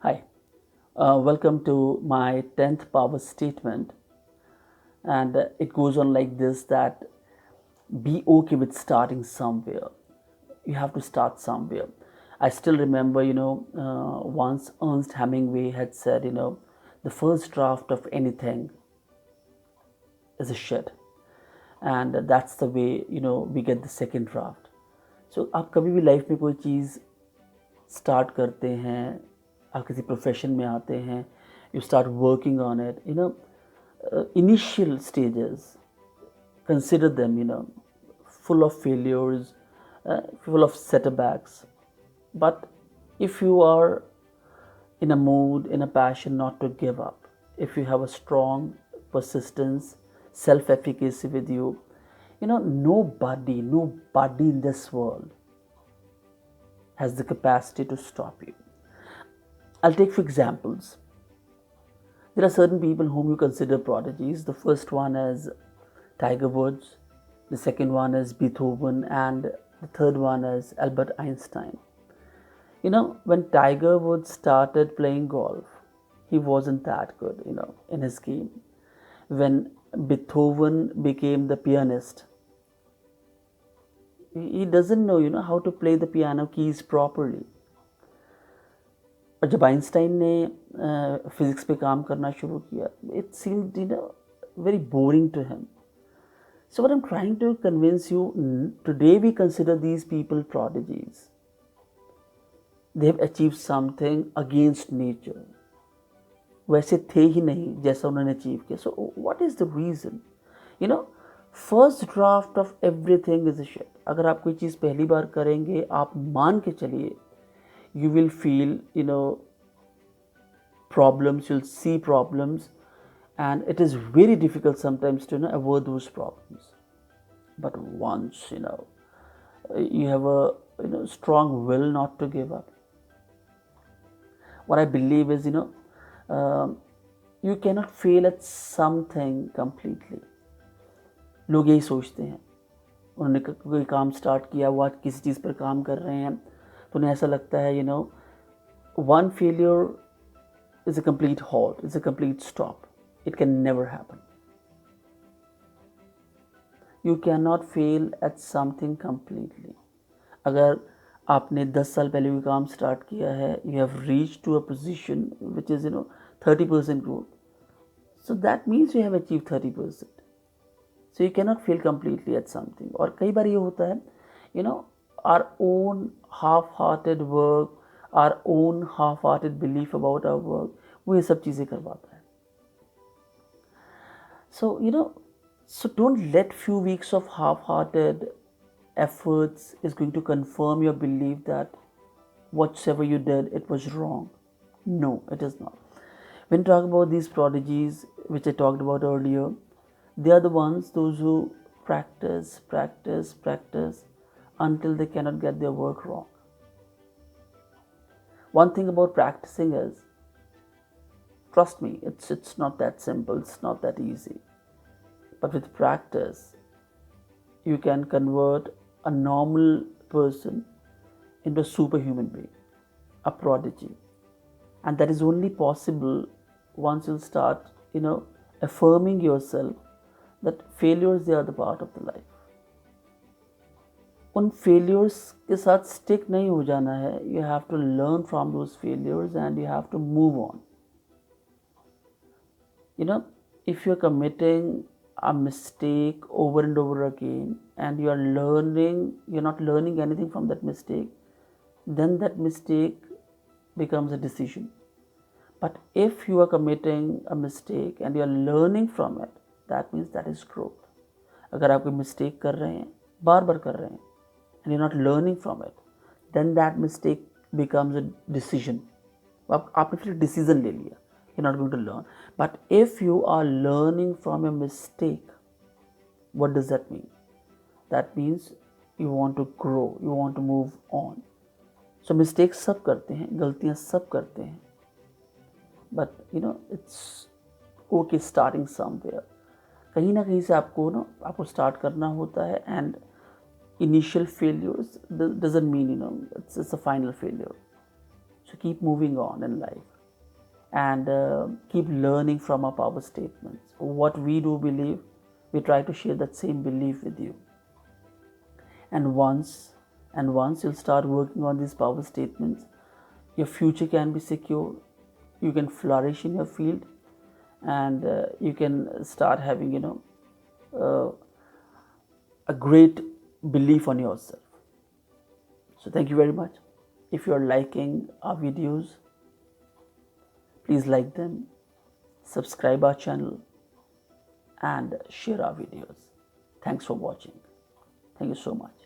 Hi, welcome to my 10th power statement. And it goes on like this that be okay with starting somewhere. You have to start somewhere. I still remember, once Ernst Hemingway had said, the first draft of anything is a shit. And that's the way, we get the second draft. So आप कभी भी life में कोई चीज़ start करते हैं, आप किसी profession में आते हैं, you start working on it, initial stages, consider them, full of failures, full of setbacks. But if you are in a mood, in a passion not to give up, if you have a strong persistence, self efficacy with you, nobody in this world has the capacity to stop you. I'll take few examples. There are certain people whom you consider prodigies. The first one is Tiger Woods, the second one is Beethoven, and the third one is Albert Einstein. When Tiger Woods started playing golf, he wasn't that good, in his game. When Beethoven became the pianist, he doesn't know, how to play the piano keys properly. और जब Einstein ने physics पे काम करना शुरू किया, it seemed very boring to him. So what I'm trying to convince you, today we consider these people prodigies. They have achieved something against nature. वैसे थे ही नहीं जैसा उन्होंने अचीव किया. So what is the reason? First draft of everything is a shit. अगर आप कोई चीज़ पहली बार करेंगे, आप मान के चलिए, you will feel, problems, you'll see problems, and it is very difficult sometimes to avoid those problems. But once you have a strong will not to give up, what I believe is you cannot fail at something completely. लोग यही सोचते हैं, उन्होंने कोई काम start किया, वो आज किसी चीज़ पर काम कर रहे हैं, तो उन्हें ऐसा लगता है one failure is a complete halt, is a complete stop. It can never happen. You cannot fail at something completely. अगर आपने 10 साल पहले कोई काम स्टार्ट किया है, you have reached to a position which is 30% growth, so that means you have achieved 30%. So you cannot fail completely at something. और कई बार ये होता है, our own half-hearted work, our own half-hearted belief about our work, वो ये सब चीज़ें करवाता है. So don't let few weeks of half-hearted efforts is going to confirm your belief that whatsoever you did, it was wrong. No, it is not. When you talk about these prodigies, which I talked about earlier, they are the ones, those who practice until they cannot get their work wrong. One thing about practicing is, trust me, it's not that simple, it's not that easy. But with practice, you can convert a normal person into a superhuman being, a prodigy. And that is only possible once you start, affirming yourself that failures, they are the part of the life. उन failures के साथ stick नहीं हो जाना है. You have to learn from those failures and you have to move on. If you're committing a mistake over and over again and you're not learning anything from that mistake, then that mistake becomes a decision. But if you are committing a mistake and you're learning from it, that means that is growth. अगर आप कोई mistake कर रहे हैं, बार बार कर रहे हैं, and you're not learning from it, then that mistake becomes a decision. आपने फिर decision ले लिया, you're not going to learn. But if you are learning from a mistake, what does that mean? That means you want to grow, you want to move on. So mistakes सब करते हैं, गलतियाँ सब करते हैं, but it's okay starting somewhere. कहीं ना कहीं से आपको स्टार्ट करना होता है. And initial failures doesn't mean it's a final failure. So keep moving on in life. and keep learning from our power statements. What we do believe, we try to share that same belief with you. And once you'll start working on these power statements, your future can be secure, you can flourish in your field, and you can start having a great belief on yourself. So thank you very much. If you are liking our videos, please like them, subscribe our channel, and share our videos. Thanks for watching. Thank you so much.